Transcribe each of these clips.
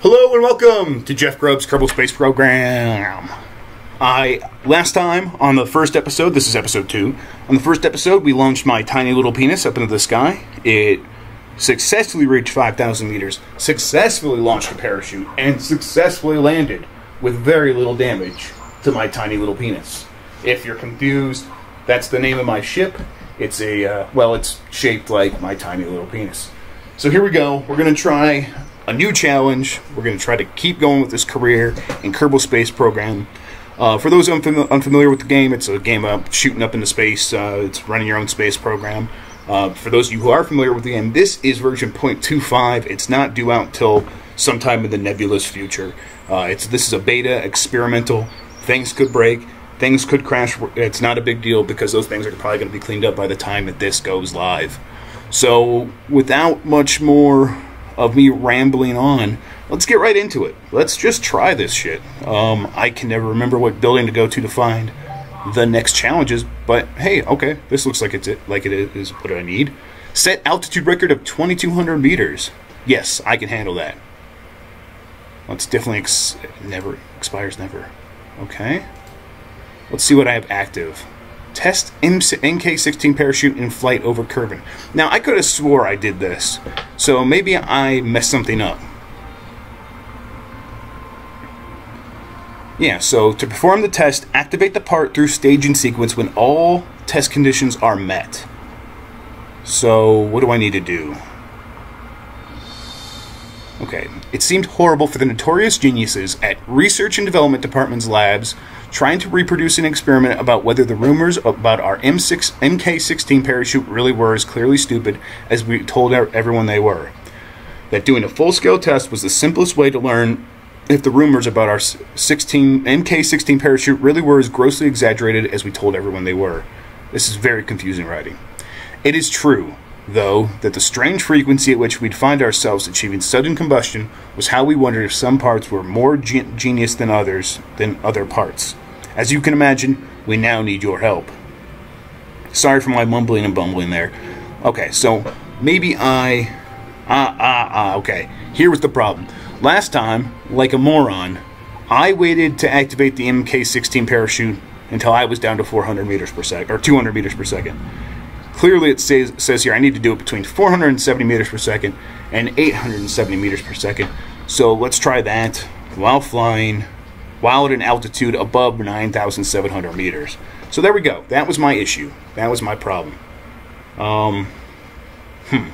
Hello and welcome to Jeff Grubb's Kerbal Space Program. Last time on the first episode, this is episode 2, on the first episode we launched my tiny little penis up into the sky. It successfully reached 5,000 meters, successfully launched a parachute, and successfully landed with very little damage to my tiny little penis. If you're confused, that's the name of my ship. It's it's shaped like my tiny little penis. So here we go. We're going to try a new challenge. We're going to try to keep going with this career in Kerbal Space Program. For those unfamiliar with the game, it's a game about shooting up into space. It's running your own space program. For those of you who are familiar with the game, this is version 0.25. It's not due out until sometime in the nebulous future. This is a beta, experimental. Things could break. Things could crash. It's not a big deal because those things are probably going to be cleaned up by the time that this goes live. So without much more of me rambling on, let's get right into it. Let's just try this shit. I can never remember what building to go to find the next challenges, but hey, okay, this looks like it is what I need. Set altitude record of 2,200 meters. Yes, I can handle that. Well, it's definitely never expires never. Okay, let's see what I have active. Test MK16 parachute in flight over Kerbal. Now, I could have swore I did this, so maybe I messed something up. Yeah, so to perform the test, activate the part through staging sequence when all test conditions are met. So, what do I need to do? Okay, it seemed horrible for the notorious geniuses at Research and Development Department's labs trying to reproduce an experiment about whether the rumors about our MK16 parachute really were as clearly stupid as we told everyone they were. That doing a full-scale test was the simplest way to learn if the rumors about our MK16 parachute really were as grossly exaggerated as we told everyone they were. This is very confusing writing. It is true, though, that the strange frequency at which we'd find ourselves achieving sudden combustion was how we wondered if some parts were more genius than other parts. As you can imagine, we now need your help. Sorry for my mumbling and bumbling there. Okay, so maybe okay, here was the problem. Last time, like a moron, I waited to activate the MK16 parachute until I was down to 400 meters per second, or 200 meters per second. Clearly it says here I need to do it between 470 meters per second and 870 meters per second. So let's try that while flying, while at an altitude above 9,700 meters. So there we go. That was my issue. That was my problem. It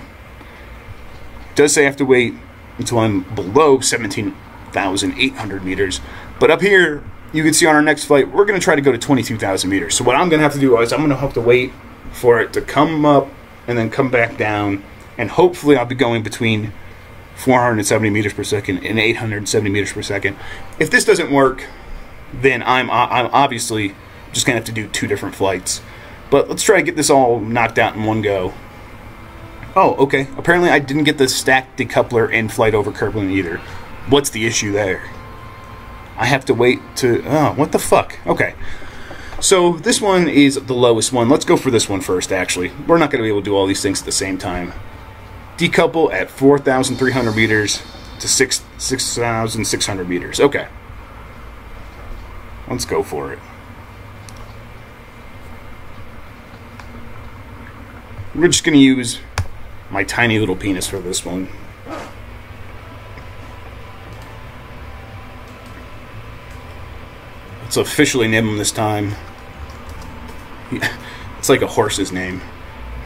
does say I have to wait until I'm below 17,800 meters. But up here, you can see on our next flight, we're going to try to go to 22,000 meters. So what I'm going to have to do is I'm going to have to wait for it to come up and then come back down, and hopefully I'll be going between 470 meters per second and 870 meters per second. If this doesn't work, then I'm obviously just gonna have to do 2 different flights. But let's try to get this all knocked out in one go. Oh, okay. Apparently I didn't get the stacked decoupler in flight over Kerbal either. What's the issue there? I have to wait to... Oh, what the fuck? Okay. So this one is the lowest one. Let's go for this one first, actually. We're not going to be able to do all these things at the same time. Decouple at 4,300 meters to 6,600 meters. Okay. Let's go for it. We're just going to use my tiny little penis for this one. Let's officially name him this time. It's like a horse's name,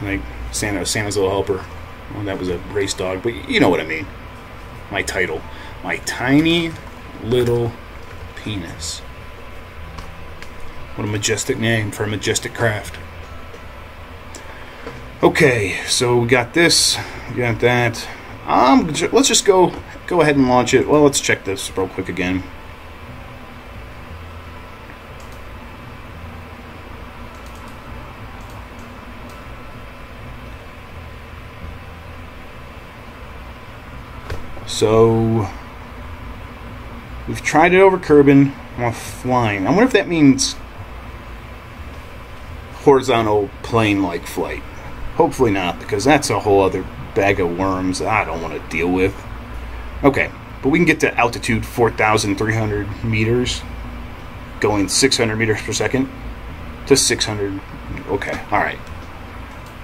like Santa's little helper. Well, that was a race dog, but you know what I mean. My title, my tiny little penis. What a majestic name for a majestic craft. Okay, so we got this, we got that. Let's just go ahead and launch it. Well, let's check this real quick again. So we've tried it over Kerbal while flying. I wonder if that means horizontal plane-like flight. Hopefully not, because that's a whole other bag of worms that I don't want to deal with. Okay, But we can get to altitude 4,300 meters, going 600 meters per second to 600. Okay, alright.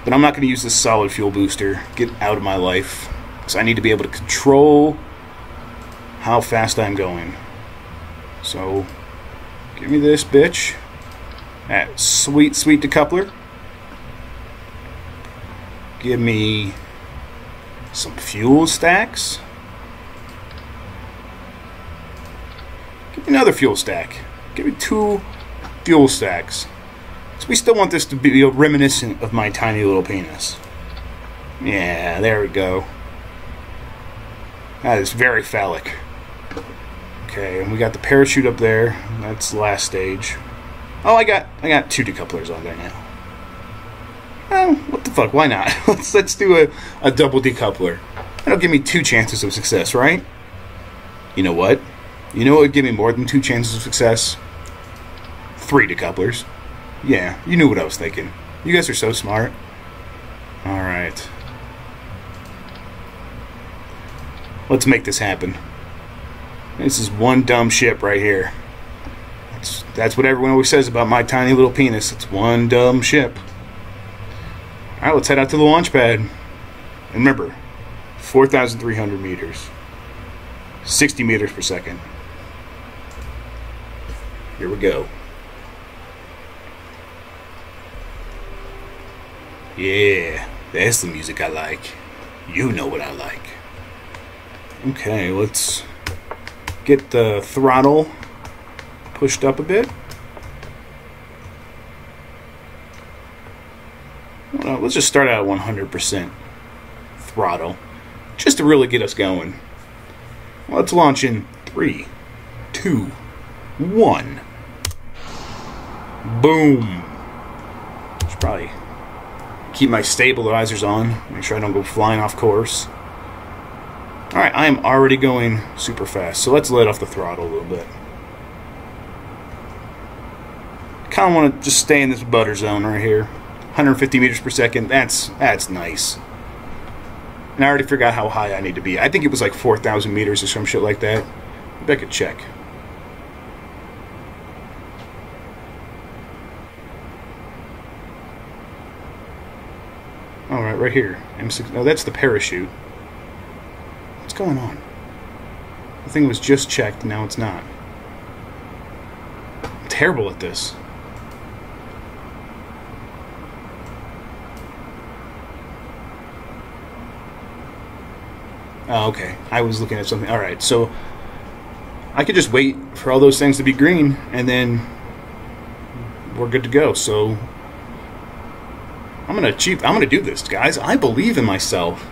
But I'm not going to use this solid fuel booster. Get out of my life. Because I need to be able to control how fast I'm going. So, give me this bitch. That sweet, sweet decoupler. Give me some fuel stacks. Give me another fuel stack. Give me 2 fuel stacks. So we still want this to be reminiscent of my tiny little penis. Yeah, there we go. That is very phallic. Okay, and we got the parachute up there. That's the last stage. Oh, I got 2 decouplers on there now. Oh, what the fuck? Why not? let's do a double decoupler. That'll give me 2 chances of success, right? You know what? You know what would give me more than 2 chances of success? 3 decouplers. Yeah, you knew what I was thinking. You guys are so smart. Alright. Let's make this happen. This is one dumb ship right here. That's what everyone always says about my tiny little penis. It's one dumb ship. Alright, let's head out to the launch pad. And remember, 4,300 meters. 60 meters per second. Here we go. Yeah, that's the music I like. You know what I like. Okay, let's get the throttle pushed up a bit. Well, let's just start out at 100% throttle, just to really get us going. Let's launch in 3, 2, 1. Boom. Should probably keep my stabilizers on, make sure I don't go flying off course. Alright, I am already going super fast, so let's let off the throttle a little bit. Kind of want to just stay in this butter zone right here. 150 meters per second, that's nice. And I already forgot how high I need to be. I think it was like 4,000 meters or some shit like that. Maybe I could check. Alright, right here. M6. No, that's the parachute. What's going on? The thing was just checked, now it's not. I'm terrible at this. Oh, okay. I was looking at something. Alright, so I could just wait for all those things to be green, and then we're good to go. So I'm gonna do this, guys. I believe in myself.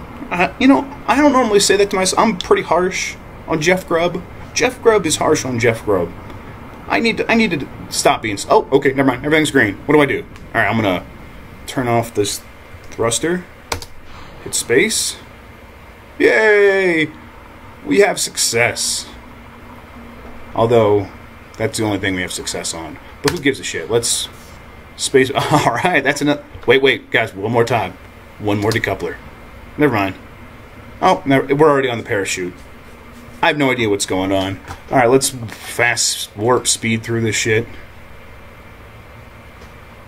You know, I don't normally say that to myself. I'm pretty harsh on Jeff Grubb. Jeff Grubb is harsh on Jeff Grubb. I need to stop being. Oh, okay, never mind. Everything's green. What do I do? All right, I'm gonna turn off this thruster. Hit space. Yay! We have success. Although that's the only thing we have success on. But who gives a shit? Let's space. All right, that's enough. Wait, guys, one more time. One more decoupler. Never mind. Oh, we're already on the parachute. I have no idea what's going on. All right, let's fast warp speed through this shit.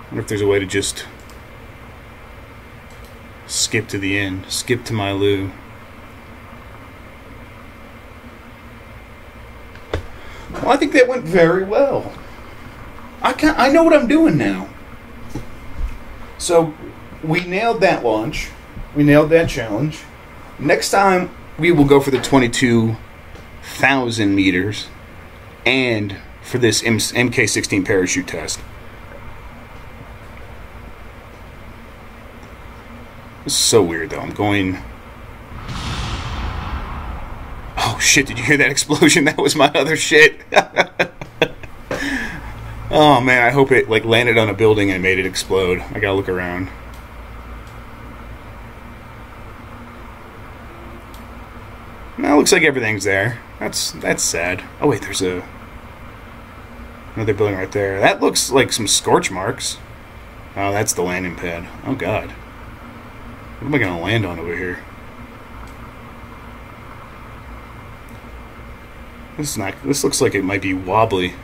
Wonder if there's a way to just skip to the end. Skip to my loo. Well, I think that went very well. I know what I'm doing now. So, we nailed that launch. We nailed that challenge. Next time, we will go for the 22,000 meters and for this MK16 parachute test. This is so weird, though. I'm going... Oh, shit, did you hear that explosion? That was my other shit. Oh, man, I hope it landed on a building and made it explode. I gotta look around. Now, it looks like everything's there. That's sad. Oh, wait, there's another building right there. That looks like some scorch marks. Oh, that's the landing pad. Oh, God. What am I gonna land on over here? This is not. This looks like it might be wobbly.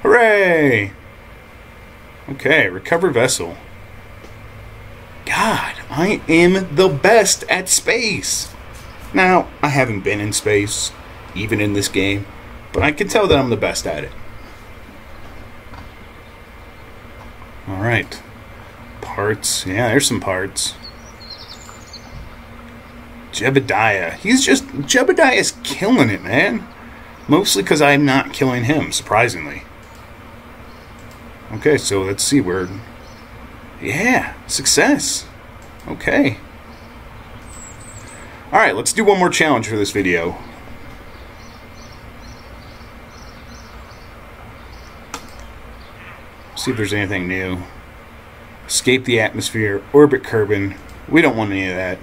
Hooray! Okay, recover vessel. God, I am the best at space. Now, I haven't been in space, even in this game, but I can tell that I'm the best at it. Alright. Parts. Yeah, there's some parts. Jebediah. Jebediah's killing it, man. Mostly because I'm not killing him, surprisingly. Okay, so let's see where... Yeah, success. Okay. Alright, let's do one more challenge for this video. See if there's anything new. Escape the atmosphere, orbit Kerbal. We don't want any of that.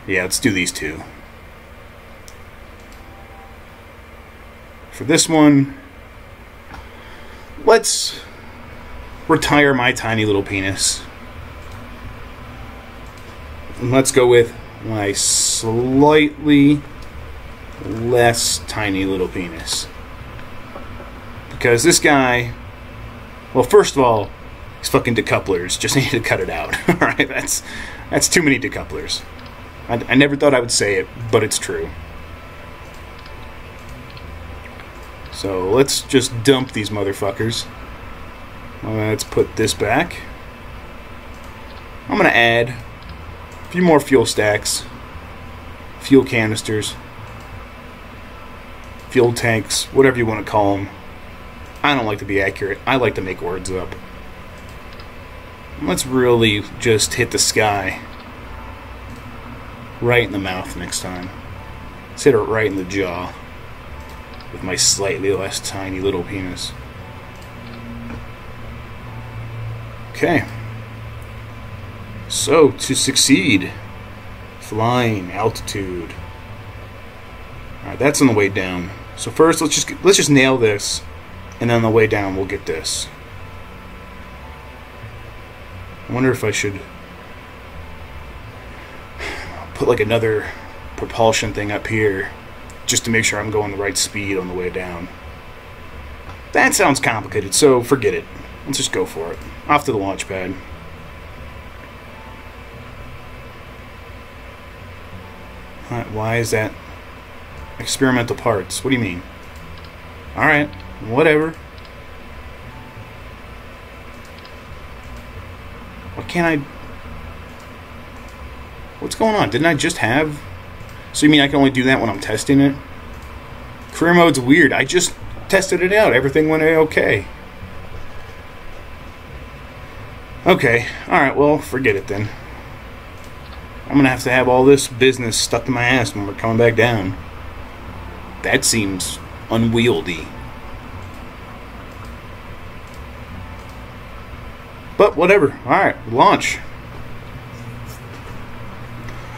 Yeah, let's do these two. For this one, let's retire my tiny little penis. And let's go with my slightly less tiny little penis. Because this guy, well, first of all, these fucking decouplers just need to cut it out. Alright, that's too many decouplers. I never thought I would say it, but it's true. So let's just dump these motherfuckers. Let's put this back. I'm going to add a few more fuel stacks, fuel canisters, fuel tanks, whatever you want to call them. I don't like to be accurate. I like to make words up. Let's really just hit the sky. Right in the mouth next time. Let's hit it right in the jaw. With my slightly less tiny little penis. Okay. So, to succeed. Flying, altitude. Alright, that's on the way down. So first, let's just nail this. And then on the way down, we'll get this. I wonder if I should put like another propulsion thing up here just to make sure I'm going the right speed on the way down. That sounds complicated, so forget it. Let's just go for it. Off to the launch pad. Why is that? Experimental parts. What do you mean? Alright, whatever. Why can't I... What's going on? Didn't I just have... So you mean I can only do that when I'm testing it? Career mode's weird. I just tested it out. Everything went okay. Okay. Alright, well, forget it then. I'm gonna have to have all this business stuck to my ass when we're coming back down. That seems unwieldy. But whatever. Alright, launch.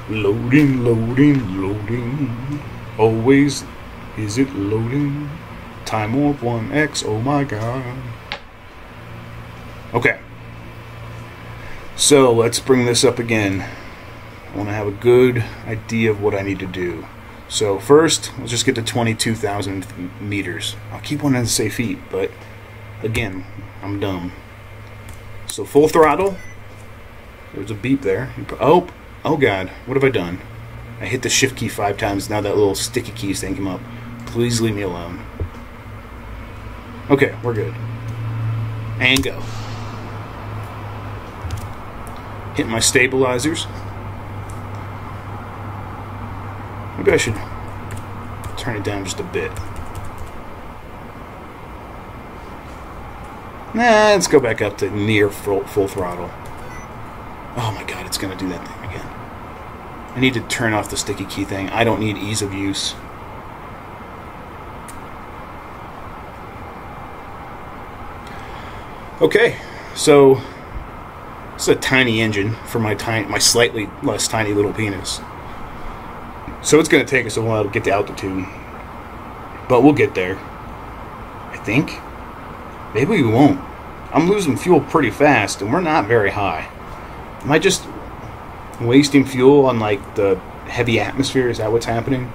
Loading, loading, loading. Always is it loading. Time warp 1x, oh my god. Okay. So let's bring this up again. I want to have a good idea of what I need to do. So first, let's just get to 22,000 meters. I'll keep wanting to say feet, but again, I'm dumb. So full throttle. There's a beep there. Oh god, what have I done? I hit the shift key 5 times, now that little sticky keys thing came up. Please leave me alone. Okay, we're good. And go. Hit my stabilizers. Maybe I should turn it down just a bit. Nah, let's go back up to near full throttle. Oh my god, it's going to do that thing again. I need to turn off the sticky key thing. I don't need ease of use. Okay, so it's a tiny engine for my slightly less tiny little penis. So it's going to take us a while to get to altitude. But we'll get there. I think. Maybe we won't. I'm losing fuel pretty fast, and we're not very high. Am I just wasting fuel on, like, the heavy atmosphere. Is that what's happening?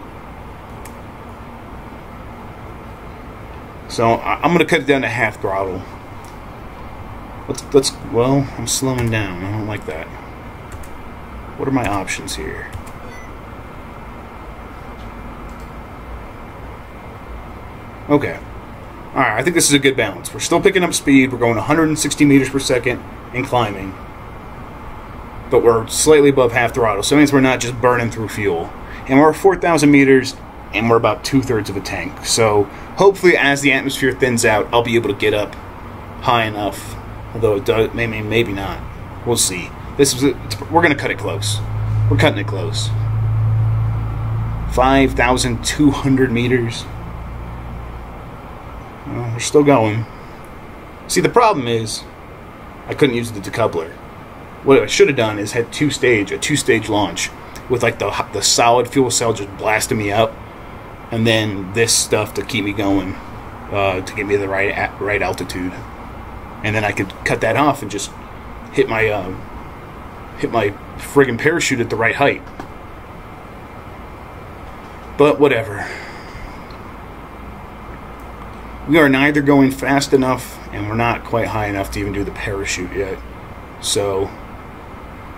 So I'm going to cut it down to half throttle. Well, I'm slowing down. I don't like that. What are my options here? Okay. Alright, I think this is a good balance. We're still picking up speed. We're going 160 meters per second and climbing. But we're slightly above half throttle, so it means we're not just burning through fuel. And we're 4,000 meters, and we're about 2/3 of a tank. So hopefully as the atmosphere thins out, I'll be able to get up high enough. Although it does, maybe not. We'll see. We're going to cut it close. We're cutting it close. 5,200 meters. Well, we're still going. See, the problem is I couldn't use the decoupler. What I should have done is had a two-stage launch with like the solid fuel cell just blasting me up, and then this stuff to keep me going, to get me the right altitude, and then I could cut that off and just hit my friggin' parachute at the right height. But whatever. We are neither going fast enough, and we're not quite high enough to even do the parachute yet. So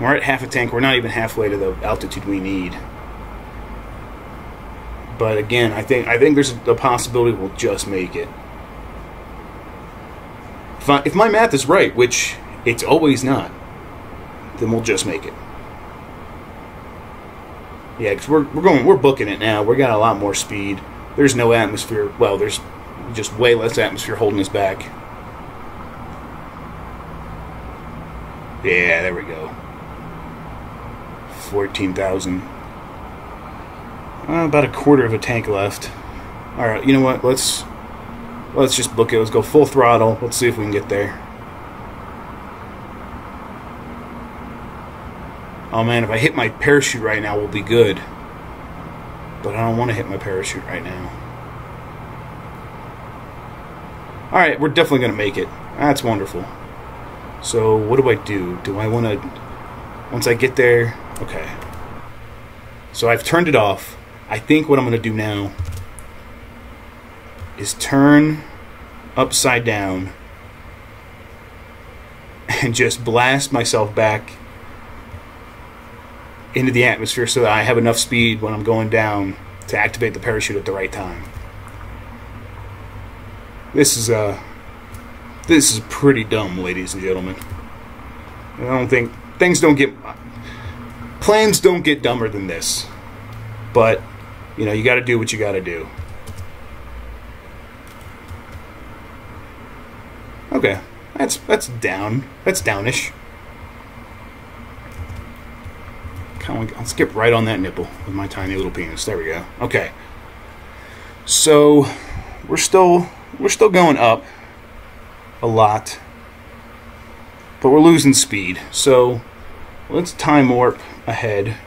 we're at half a tank. We're not even halfway to the altitude we need. But again, I think there's a possibility we'll just make it. If my math is right, which it's always not, then we'll just make it. Yeah, because we're booking it now. We got a lot more speed. There's no atmosphere. Well, there's just way less atmosphere holding us back. Yeah, there we go. 14,000. About a quarter of a tank left. Alright, you know what? Let's just book it. Let's go full throttle. Let's see if we can get there. Oh man, if I hit my parachute right now, we'll be good. But I don't want to hit my parachute right now. Alright, we're definitely going to make it. That's wonderful. So, what do? Do I want to... Once I get there... Okay. So, I've turned it off. I think what I'm going to do now is turn upside down and just blast myself back into the atmosphere so that I have enough speed when I'm going down to activate the parachute at the right time. This is pretty dumb, ladies and gentlemen. I don't think plans don't get dumber than this. But you know, you got to do what you got to do. Okay, that's down. That's downish. I'll skip right on that nipple with my tiny little penis. There we go. Okay. So we're still going up a lot, but we're losing speed. So let's time warp ahead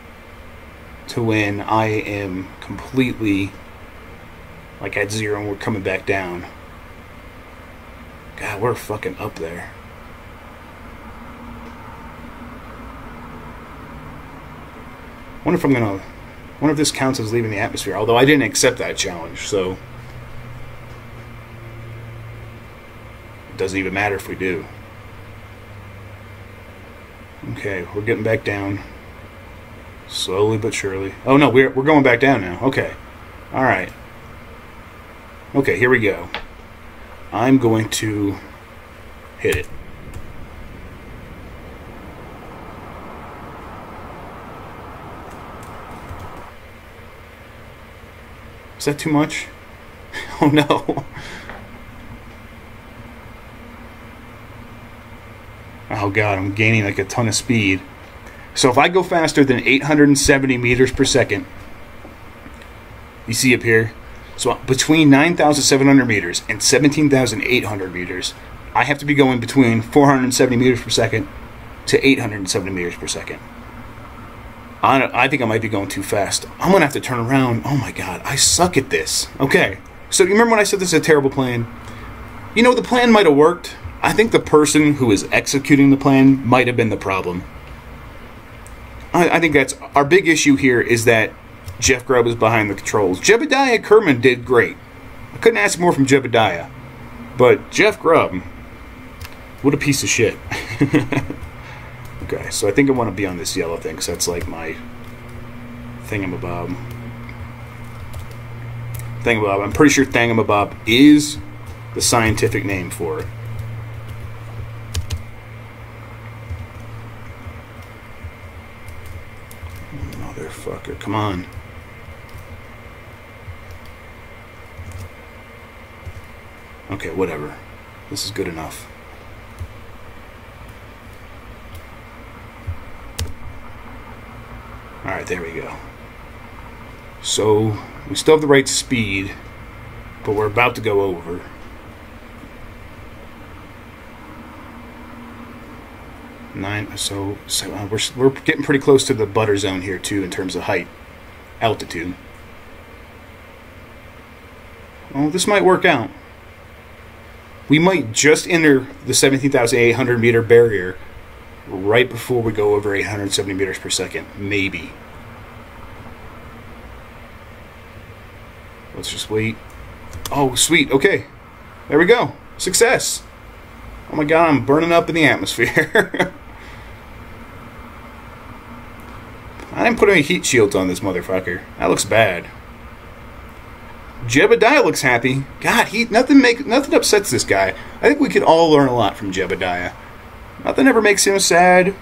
to when I am completely like at zero and we're coming back down. God, we're fucking up there. Wonder if this counts as leaving the atmosphere, although I didn't accept that challenge, so it doesn't even matter if we do. Okay, we're getting back down. Slowly but surely. Oh no, we're going back down now. Okay. Alright. Okay, here we go. I'm going to hit it. Is that too much? Oh no. Oh god, I'm gaining like a ton of speed. So if I go faster than 870 meters per second, you see up here, so between 9,700 meters and 17,800 meters, I have to be going between 470 meters per second to 870 meters per second. I think I might be going too fast. I'm going to have to turn around. Oh my god, I suck at this. Okay, so you remember when I said this is a terrible plan? You know, the plan might have worked. I think the person who is executing the plan might have been the problem. I think that's our big issue here, is that Jeff Grubb is behind the controls. Jebediah Kerman did great. I couldn't ask more from Jebediah. But Jeff Grubb, what a piece of shit. Okay, so I think I want to be on this yellow thing, because that's like my thingamabob. Thingamabob. I'm pretty sure thingamabob is the scientific name for it. Motherfucker, come on. Okay, whatever. This is good enough. Alright, there we go. So, we still have the right speed, but we're about to go over. So we're getting pretty close to the butter zone here, too, in terms of height, altitude. Well, this might work out. We might just enter the 17,800 meter barrier right before we go over 870 meters per second. Maybe. Let's just wait. Oh, sweet. Okay. There we go. Success. Oh my god, I'm burning up in the atmosphere. I didn't put any heat shields on this motherfucker. That looks bad. Jebediah looks happy. God, nothing upsets this guy. I think we could all learn a lot from Jebediah. Nothing ever makes him sad.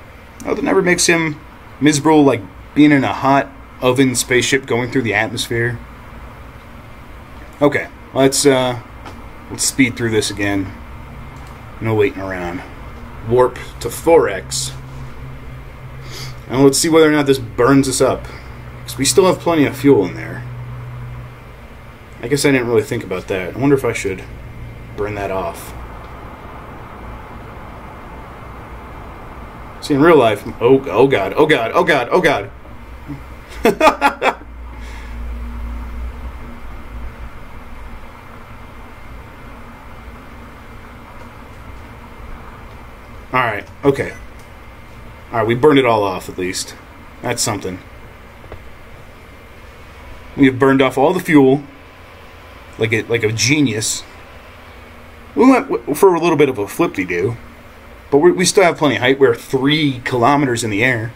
Nothing ever makes him miserable, like being in a hot oven spaceship going through the atmosphere. Okay, let's speed through this again. No waiting around. Warp to 4x. And let's see whether or not this burns us up, because we still have plenty of fuel in there. I guess I didn't really think about that. I wonder if I should burn that off. See, in real life... Oh god, oh god, oh god, oh god. Alright, okay. Alright, we burned it all off, at least. That's something. We have burned off all the fuel. Like a genius. We went for a little bit of a flip-de-doo. But we still have plenty of height. We're 3 kilometers in the air.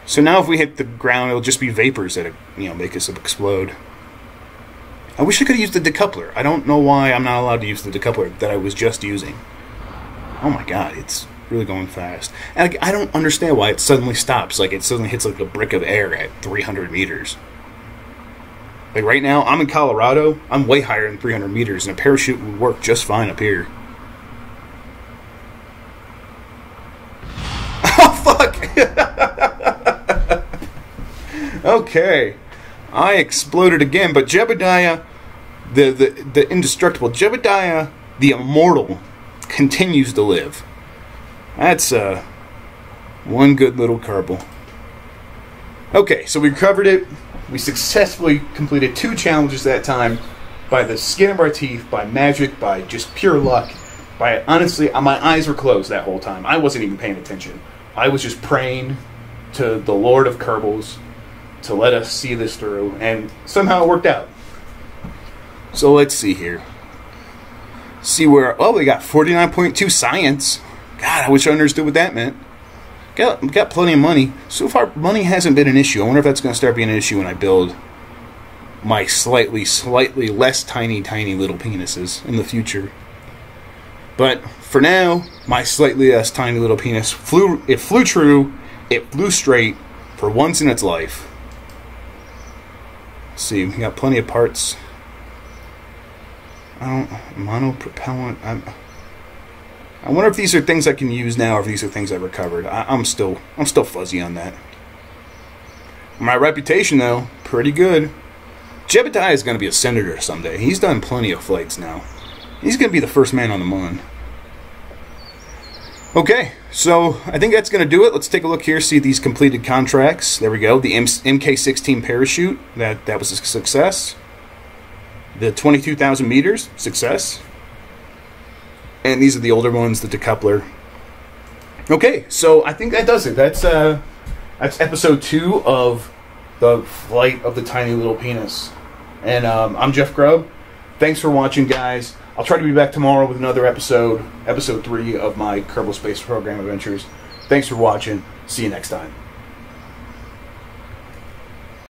So now if we hit the ground, it'll just be vapors that, make us explode. I wish I could have used the decoupler. I don't know why I'm not allowed to use the decoupler that I was just using. Oh my god, it's really going fast. And I don't understand why it suddenly stops. Like, it suddenly hits like a brick of air at 300 meters. Like, right now, I'm in Colorado. I'm way higher than 300 meters, and a parachute would work just fine up here. Oh, fuck! Okay. I exploded again, but Jebediah, the indestructible, Jebediah, the immortal, continues to live. That's one good little Kerbal. Okay, so we covered it. We successfully completed 2 challenges that time by the skin of our teeth, by magic, by just pure luck. Honestly, my eyes were closed that whole time. I wasn't even paying attention. I was just praying to the Lord of Kerbals to let us see this through, and somehow it worked out. So let's see here. See where... Oh, we got 49.2 science. God, I wish I understood what that meant. Got plenty of money. So far, money hasn't been an issue. I wonder if that's going to start being an issue when I build my slightly less tiny little penises in the future. But for now, my slightly less tiny little penis flew true. It flew straight for once in its life. Let's see, we got plenty of parts. Monopropellant. I wonder if these are things I can use now, or if these are things I recovered. I'm still fuzzy on that. My reputation, though, pretty good. Jebediah is going to be a senator someday. He's done plenty of flights now. He's going to be the first man on the moon. Okay, so I think that's going to do it. Let's take a look here, see these completed contracts. There we go. The MK16 parachute, that was a success. The 22,000 meters, success. And these are the older ones, the decoupler. Okay, so I think that does it. That's That's episode 2 of the Flight of the Tiny Little Penis. And I'm Jeff Grubb. Thanks for watching, guys. I'll try to be back tomorrow with another episode 3 of my Kerbal Space Program adventures. Thanks for watching. See you next time.